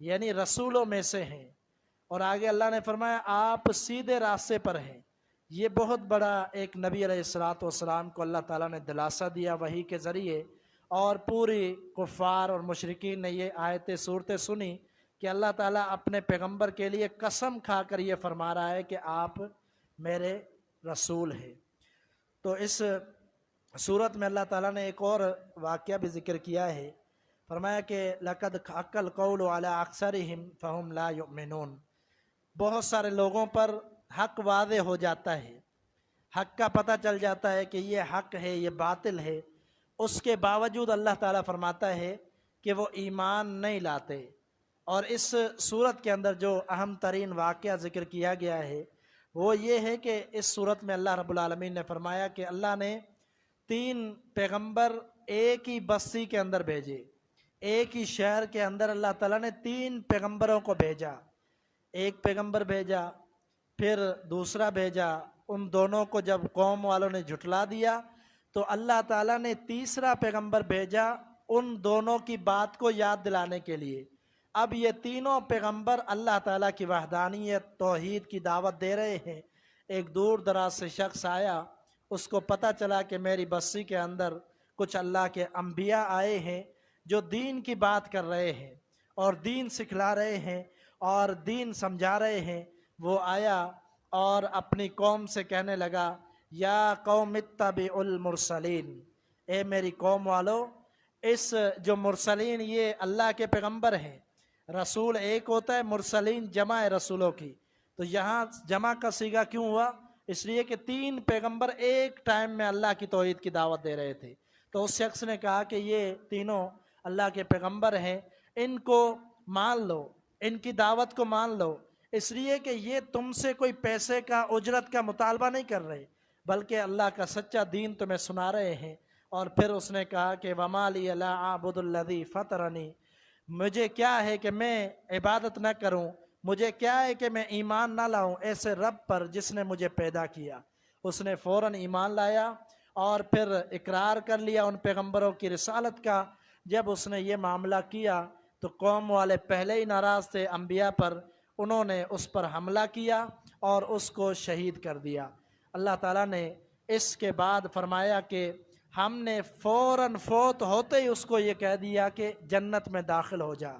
یعنی رسولوں میں سے ہیں، اور آگے اللہ نے فرمایا آپ سیدھے راستے پر ہیں۔ یہ بہت بڑا ایک نبی علیہ الصلوۃ والسلام کو اللہ تعالیٰ نے دلاسا دیا وحی کے ذریعے، اور پوری کفار اور مشرکین نے یہ آیتیں صورتیں سنی کہ اللہ تعالیٰ اپنے پیغمبر کے لیے قسم کھا کر یہ فرما رہا ہے کہ آپ میرے رسول ہیں۔ تو اس صورت میں اللہ تعالیٰ نے ایک اور واقعہ بھی ذکر کیا ہے، فرمایا کہ لَقَدْ حَقَّ الْقَوْلُ عَلَىٰ أَكْثَرِهِمْ فَهُمْ لَا يُؤْمِنُونَ، بہت سارے لوگوں پر حق واضح ہو جاتا ہے، حق کا پتہ چل جاتا ہے کہ یہ حق ہے یہ باطل ہے، اس کے باوجود اللہ تعالیٰ فرماتا ہے کہ وہ ایمان نہیں لاتے۔ اور اس صورت کے اندر جو اہم ترین واقعہ ذکر کیا گیا ہے وہ یہ ہے کہ اس صورت میں اللہ رب العالمین نے فرمایا کہ اللہ نے 3 پیغمبر ایک ہی بستی کے اندر بھیجے، ایک ہی شہر کے اندر اللہ تعالیٰ نے 3 پیغمبروں کو بھیجا، ایک پیغمبر بھیجا پھر دوسرا بھیجا، ان دونوں کو جب قوم والوں نے جھٹلا دیا تو اللہ تعالیٰ نے تیسرا پیغمبر بھیجا ان دونوں کی بات کو یاد دلانے کے لیے۔ اب یہ تینوں پیغمبر اللہ تعالیٰ کی وحدانیت توحید کی دعوت دے رہے ہیں۔ ایک دور دراز سے شخص آیا، اس کو پتہ چلا کہ میری بستی کے اندر کچھ اللہ کے انبیاء آئے ہیں جو دین کی بات کر رہے ہیں اور دین سکھلا رہے ہیں اور دین سمجھا رہے ہیں۔ وہ آیا اور اپنی قوم سے کہنے لگا یا قوم اتبعوا المرسلین، اے میری قوم والو، اس جو مرسلین یہ اللہ کے پیغمبر ہیں، رسول ایک ہوتا ہے، مرسلین جمع ہے رسولوں کی، تو یہاں جمع کا صیغہ کیوں ہوا؟ اس لیے کہ 3 پیغمبر ایک ٹائم میں اللہ کی توحید کی دعوت دے رہے تھے۔ تو اس شخص نے کہا کہ یہ تینوں اللہ کے پیغمبر ہیں، ان کو مان لو، ان کی دعوت کو مان لو، اس لیے کہ یہ تم سے کوئی پیسے کا اجرت کا مطالبہ نہیں کر رہے بلکہ اللہ کا سچا دین تمہیں سنا رہے ہیں۔ اور پھر اس نے کہا کہ وَمَا لِيَ لَا أَعْبُدُ الَّذِي فَطَرَنِي، مجھے کیا ہے کہ میں عبادت نہ کروں، مجھے کیا ہے کہ میں ایمان نہ لاؤں ایسے رب پر جس نے مجھے پیدا کیا۔ اس نے فوراً ایمان لایا اور پھر اقرار کر لیا ان پیغمبروں کی رسالت کا۔ جب اس نے یہ معاملہ کیا تو قوم والے پہلے ہی ناراض تھے انبیاء پر، انہوں نے اس پر حملہ کیا اور اس کو شہید کر دیا۔ اللہ تعالیٰ نے اس کے بعد فرمایا کہ ہم نے فوراً فوت ہوتے ہی اس کو یہ کہہ دیا کہ جنت میں داخل ہو جا،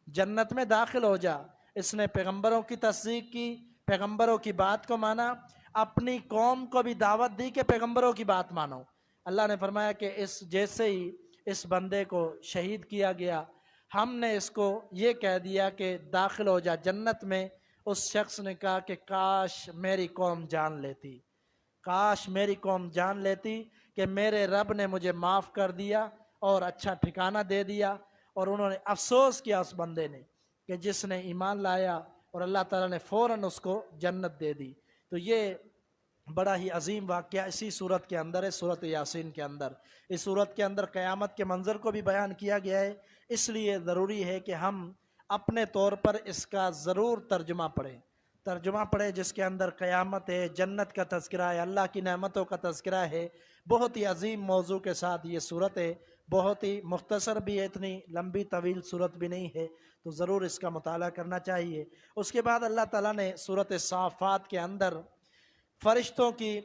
جنت میں داخل ہو جا۔ اس نے پیغمبروں کی تصدیق کی، پیغمبروں کی بات کو مانا، اپنی قوم کو بھی دعوت دی کہ پیغمبروں کی بات مانو۔ اللہ نے فرمایا کہ اس جیسے ہی اس بندے کو شہید کیا گیا، ہم نے اس کو یہ کہہ دیا کہ داخل ہو جا جنت میں۔ اس شخص نے کہا کہ کاش میری قوم جان لیتی، کاش میری قوم جان لیتی کہ میرے رب نے مجھے معاف کر دیا اور اچھا ٹھکانہ دے دیا۔ اور انہوں نے افسوس کیا اس بندے نے کہ جس نے ایمان لایا اور اللہ تعالیٰ نے فوراً اس کو جنت دے دی۔ تو یہ بڑا ہی عظیم واقعہ اسی صورت کے اندر ہے، صورت یاسین کے اندر۔ اس صورت کے اندر قیامت کے منظر کو بھی بیان کیا گیا ہے، اس لیے ضروری ہے کہ ہم اپنے طور پر اس کا ضرور ترجمہ پڑھیں جس کے اندر قیامت ہے، جنت کا تذکرہ ہے، اللہ کی نعمتوں کا تذکرہ ہے۔ بہت ہی عظیم موضوع کے ساتھ یہ صورت ہے، بہت ہی مختصر بھی ہے، اتنی لمبی طویل صورت بھی نہیں ہے، تو ضرور اس کا مطالعہ کرنا چاہیے۔ اس کے بعد اللہ تعالیٰ نے صورت صافات کے اندر فرشتوں کی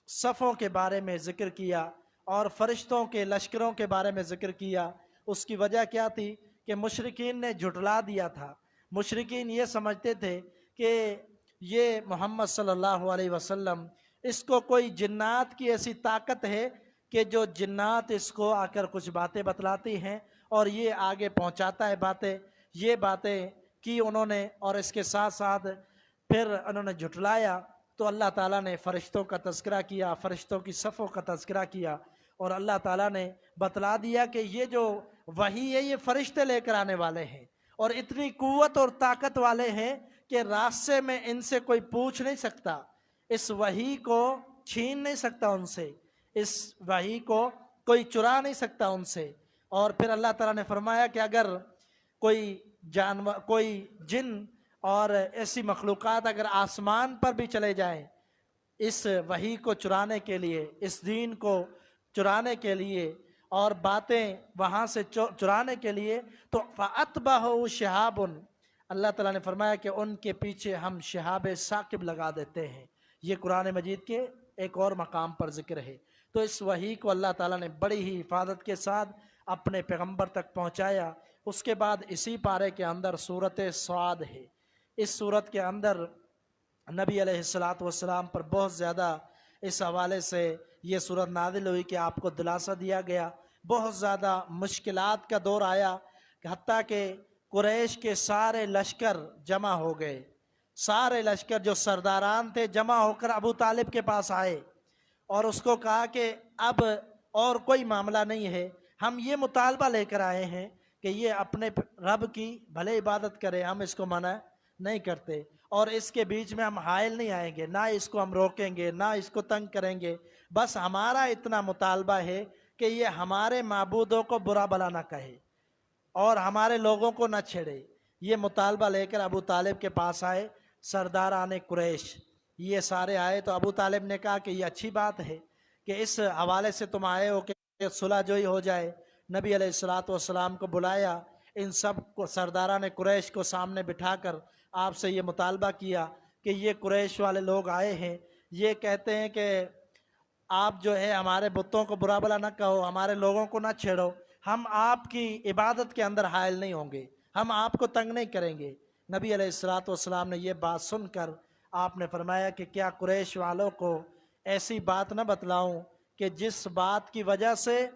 صفوں کے بارے میں ذکر کیا اور فرشتوں کے لشکروں کے بارے میں ذکر کیا۔ اس کی وجہ کیا تھی کہ مشرکین نے جھٹلا دیا تھا۔ مشرکین یہ سمجھتے تھے کہ یہ محمد صلی اللہ علیہ وسلم، اس کو کوئی جنات کی ایسی طاقت ہے کہ جو جنات اس کو آ کر کچھ باتیں بتلاتی ہیں اور یہ آگے پہنچاتا ہے باتیں۔ یہ باتیں کی انہوں نے، اور اس کے ساتھ ساتھ پھر انہوں نے جھٹلایا۔ تو اللہ تعالیٰ نے فرشتوں کا تذکرہ کیا، فرشتوں کی صفوں کا تذکرہ کیا، اور اللہ تعالیٰ نے بتلا دیا کہ یہ جو وحی ہے یہ فرشتے لے کر آنے والے ہیں اور اتنی قوت اور طاقت والے ہیں کہ راستے میں ان سے کوئی پوچھ نہیں سکتا، اس وحی کو چھین نہیں سکتا ان سے، اس وحی کو کوئی چرا نہیں سکتا ان سے۔ اور پھر اللہ تعالیٰ نے فرمایا کہ اگر کوئی جانور، کوئی جن اور ایسی مخلوقات اگر آسمان پر بھی چلے جائیں اس وحی کو چرانے کے لیے، اس دین کو چرانے کے لیے، اور باتیں وہاں سے چرانے کے لیے، تو فَأَتْبَعَهُ شِهَابٌ، اللہ تعالیٰ نے فرمایا کہ ان کے پیچھے ہم شہاب ثاقب لگا دیتے ہیں۔ یہ قرآن مجید کے ایک اور مقام پر ذکر ہے۔ تو اس وحی کو اللہ تعالیٰ نے بڑی ہی حفاظت کے ساتھ اپنے پیغمبر تک پہنچایا۔ اس کے بعد اسی پارے کے اندر صورت صاد ہے۔ اس صورت کے اندر نبی علیہ السلام پر بہت زیادہ اس حوالے سے یہ صورت نازل ہوئی کہ آپ کو دلاسا دیا گیا۔ بہت زیادہ مشکلات کا دور آیا کہ حتیٰ کہ قریش کے سارے لشکر جمع ہو گئے، سارے لشکر جو سرداران تھے جمع ہو کر ابو طالب کے پاس آئے اور اس کو کہا کہ اب اور کوئی معاملہ نہیں ہے، ہم یہ مطالبہ لے کر آئے ہیں کہ یہ اپنے رب کی بھلے عبادت کرے، ہم اس کو منع نہیں کرتے اور اس کے بیچ میں ہم حائل نہیں آئیں گے، نہ اس کو ہم روکیں گے، نہ اس کو تنگ کریں گے، بس ہمارا اتنا مطالبہ ہے کہ یہ ہمارے معبودوں کو برا بھلا نہ کہے اور ہمارے لوگوں کو نہ چھیڑے۔ یہ مطالبہ لے کر ابو طالب کے پاس آئے سرداران قریش، یہ سارے آئے تو ابو طالب نے کہا کہ یہ اچھی بات ہے کہ اس حوالے سے تم آئے ہو کہ صلح جوئی ہو جائے۔ نبی علیہ السلام کو بلایا، ان سب کو سرداران قریش کو سامنے بٹھا کر آپ سے یہ مطالبہ کیا کہ یہ قریش والے لوگ آئے ہیں، یہ کہتے ہیں کہ آپ جو ہے ہمارے بتوں کو برا بھلا نہ کہو، ہمارے لوگوں کو نہ چھیڑو، ہم آپ کی عبادت کے اندر حائل نہیں ہوں گے، ہم آپ کو تنگ نہیں کریں گے۔ نبی علیہ السلام نے یہ بات سن کر آپ نے فرمایا کہ کیا قریش والوں کو ایسی بات نہ بتلاؤں کہ جس بات کی وجہ سے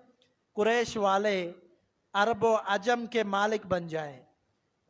قریش والے عرب و عجم کے مالک بن جائیں۔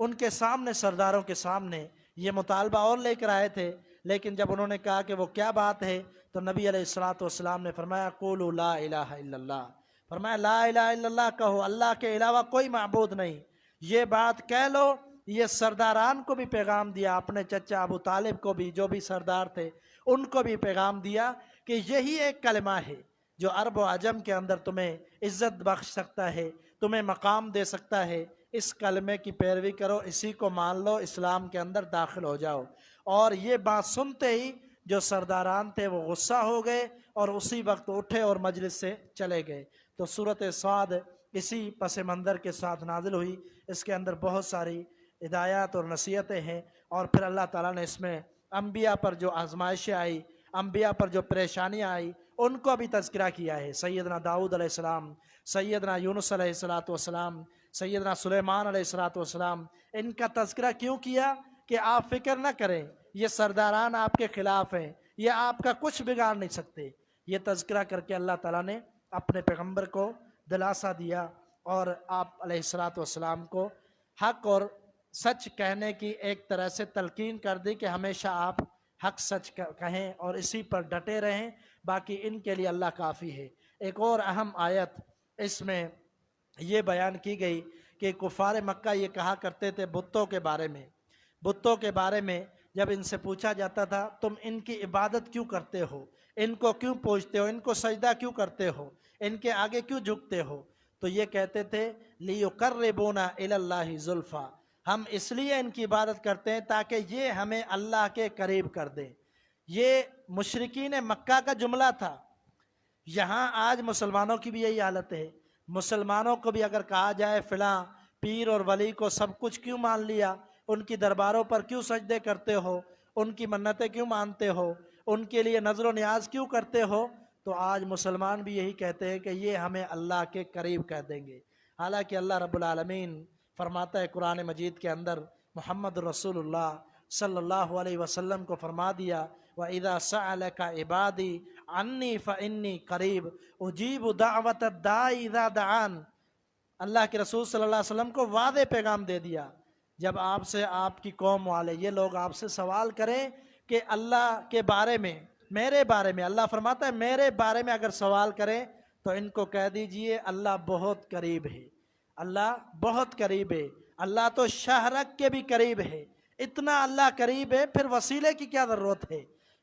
ان کے سامنے، سرداروں کے سامنے یہ مطالبہ اور لے کر آئے تھے، لیکن جب انہوں نے کہا کہ وہ کیا بات ہے تو نبی علیہ السلام نے فرمایا قولوا لا الہ الا اللہ، فرمایا لا الہ الا اللہ کہو، اللہ کے علاوہ کوئی معبود نہیں، یہ بات کہہ لو۔ یہ سرداران کو بھی پیغام دیا، اپنے چچا ابو طالب کو بھی، جو بھی سردار تھے ان کو بھی پیغام دیا کہ یہی ایک کلمہ ہے جو عرب و عجم کے اندر تمہیں عزت بخش سکتا ہے، تمہیں مقام دے سکتا ہے، اس کلمے کی پیروی کرو، اسی کو مان لو، اسلام کے اندر داخل ہو جاؤ۔ اور یہ بات سنتے ہی جو سرداران تھے وہ غصہ ہو گئے اور اسی وقت اٹھے اور مجلس سے چلے گئے۔ تو صورت صاد اسی پس منظر کے ساتھ نازل ہوئی۔ اس کے اندر بہت ساری ہدایات اور نصیحتیں ہیں، اور پھر اللہ تعالیٰ نے اس میں انبیاء پر جو آزمائشیں آئی، انبیاء پر جو پریشانیاں آئی، ان کو بھی تذکرہ کیا ہے۔ سیدنا داؤد علیہ السلام، سیدنا یونس علیہ السلام، سیدنا سلیمان علیہ السلام، ان کا تذکرہ کیوں کیا کہ آپ فکر نہ کریں، یہ سرداران آپ کے خلاف ہیں، یہ آپ کا کچھ بگاڑ نہیں سکتے۔ یہ تذکرہ کر کے اللہ تعالیٰ نے اپنے پیغمبر کو دلاسا دیا اور آپ علیہ السلام کو حق اور سچ کہنے کی ایک طرح سے تلقین کر دی کہ ہمیشہ آپ حق سچ کہیں اور اسی پر ڈٹے رہیں، باقی ان کے لیے اللہ کافی ہے۔ ایک اور اہم آیت اس میں یہ بیان کی گئی کہ کفار مکہ یہ کہا کرتے تھے بتوں کے بارے میں، بتوں کے بارے میں جب ان سے پوچھا جاتا تھا تم ان کی عبادت کیوں کرتے ہو، ان کو کیوں پوجتے ہو، ان کو سجدہ کیوں کرتے ہو، ان کے آگے کیوں جھکتے ہو، تو یہ کہتے تھے لِيُقَرِّبُونَا إِلَى اللَّهِ زُلْفَى، ہم اس لیے ان کی عبادت کرتے ہیں تاکہ یہ ہمیں اللہ کے قریب کر دیں۔ یہ مشرکین مکہ کا جملہ تھا۔ یہاں آج مسلمانوں کی بھی یہی حالت ہے۔ مسلمانوں کو بھی اگر کہا جائے فلاں پیر اور ولی کو سب کچھ کیوں مان لیا، ان کی درباروں پر کیوں سجدے کرتے ہو، ان کی منتیں کیوں مانتے ہو، ان کے لیے نظر و نیاز کیوں کرتے ہو، تو آج مسلمان بھی یہی کہتے ہیں کہ یہ ہمیں اللہ کے قریب کر دیں گے۔ حالانکہ اللہ رب العالمین فرماتا ہے قرآن مجید کے اندر، محمد رسول اللہ صلی اللہ علیہ وسلم کو فرما دیا وَإِذَا سَأَلَكَ عِبَادِي عَنِّي فَإِنِّي قَرِيبٌ أُجِيبُ دَعْوَةَ الدَّاعِ إِذَا دَعَانِ۔ اللہ کے رسول صلی اللہ علیہ وسلم کو واضح پیغام دے دیا، جب آپ سے آپ کی قوم والے یہ لوگ آپ سے سوال کریں کہ اللہ کے بارے میں، میرے بارے میں، اللہ فرماتا ہے میرے بارے میں اگر سوال کریں تو ان کو کہہ دیجئے اللہ بہت قریب ہے، اللہ بہت قریب ہے۔ اللہ تو شہرک کے بھی قریب ہے، اتنا اللہ قریب ہے، پھر وسیلے کی کیا ضرورت ہے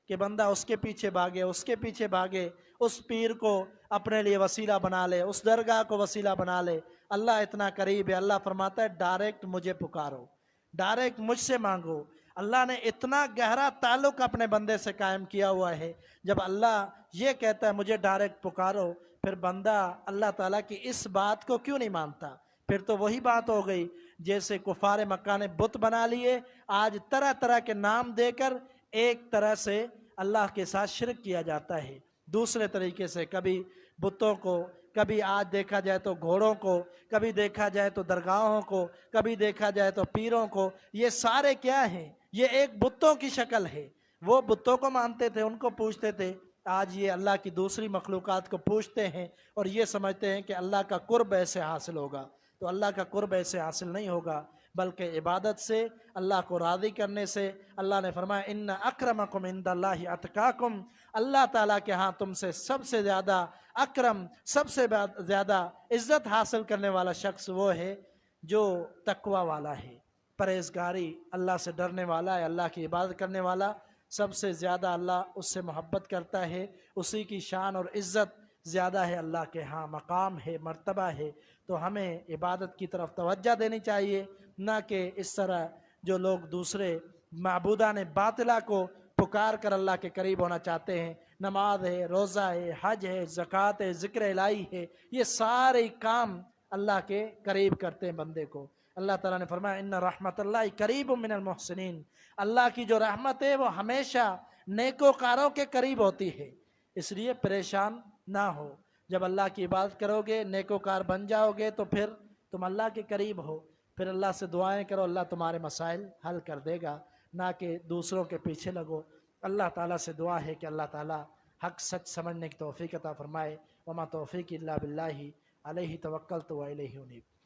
کہ بندہ اس کے پیچھے بھاگے، اس کے پیچھے بھاگے، اس پیر کو اپنے لیے وسیلہ بنا لے، اس درگاہ کو وسیلہ بنا لے۔ اللہ اتنا قریب ہے۔ اللہ فرماتا ہے ڈائریکٹ مجھے پکارو، ڈائریکٹ مجھ سے مانگو۔ اللہ نے اتنا گہرا تعلق اپنے بندے سے قائم کیا ہوا ہے، جب اللہ یہ کہتا ہے مجھے ڈائریکٹ پکارو، پھر بندہ اللہ تعالیٰ کی اس بات کو کیوں نہیں مانتا؟ پھر تو وہی بات ہو گئی جیسے کفار مکہ نے بت بنا لیے، آج طرح طرح کے نام دے کر ایک طرح سے اللہ کے ساتھ شرک کیا جاتا ہے، دوسرے طریقے سے کبھی بتوں کو، کبھی آج دیکھا جائے تو گھوڑوں کو، کبھی دیکھا جائے تو درگاہوں کو، کبھی دیکھا جائے تو پیروں کو، یہ سارے کیا ہیں؟ یہ ایک بتوں کی شکل ہے۔ وہ بتوں کو مانتے تھے، ان کو پوجتے تھے، آج یہ اللہ کی دوسری مخلوقات کو پوجتے ہیں اور یہ سمجھتے ہیں کہ اللہ کا قرب ایسے حاصل ہوگا۔ تو اللہ کا قرب ایسے حاصل نہیں ہوگا، بلکہ عبادت سے، اللہ کو راضی کرنے سے۔ اللہ نے فرمایا ان اکرمکم عند اللہ اتقاکم، اللہ تعالیٰ کے ہاں تم سے سب سے زیادہ اکرم، سب سے زیادہ عزت حاصل کرنے والا شخص وہ ہے جو تقوی والا ہے، پرہیزگاری، اللہ سے ڈرنے والا ہے، اللہ کی عبادت کرنے والا۔ سب سے زیادہ اللہ اس سے محبت کرتا ہے، اسی کی شان اور عزت زیادہ ہے، اللہ کے ہاں مقام ہے، مرتبہ ہے۔ تو ہمیں عبادت کی طرف توجہ دینی چاہیے، نہ کہ اس طرح جو لوگ دوسرے معبودان باطلہ کو پکار کر اللہ کے قریب ہونا چاہتے ہیں۔ نماز ہے، روزہ ہے، حج ہے، زکوٰۃ ہے، ذکر الہی ہے، یہ سارے کام اللہ کے قریب کرتے ہیں بندے کو۔ اللہ تعالیٰ نے فرمایا ان رحمت اللہ قریب من المحسنین، اللہ کی جو رحمت ہے وہ ہمیشہ نیکوکاروں کے قریب ہوتی ہے، اس لیے پریشان نہ ہو۔ جب اللہ کی عبادت کرو گے، نیکوکار بن جاؤ گے، تو پھر تم اللہ کے قریب ہو، پھر اللہ سے دعائیں کرو، اللہ تمہارے مسائل حل کر دے گا، نہ کہ دوسروں کے پیچھے لگو۔ اللہ تعالیٰ سے دعا ہے کہ اللہ تعالیٰ حق سچ سمجھنے کی توفیق عطا فرمائے۔ وما توفیق الا باللہ علیہ توکلت و الیہ انیب۔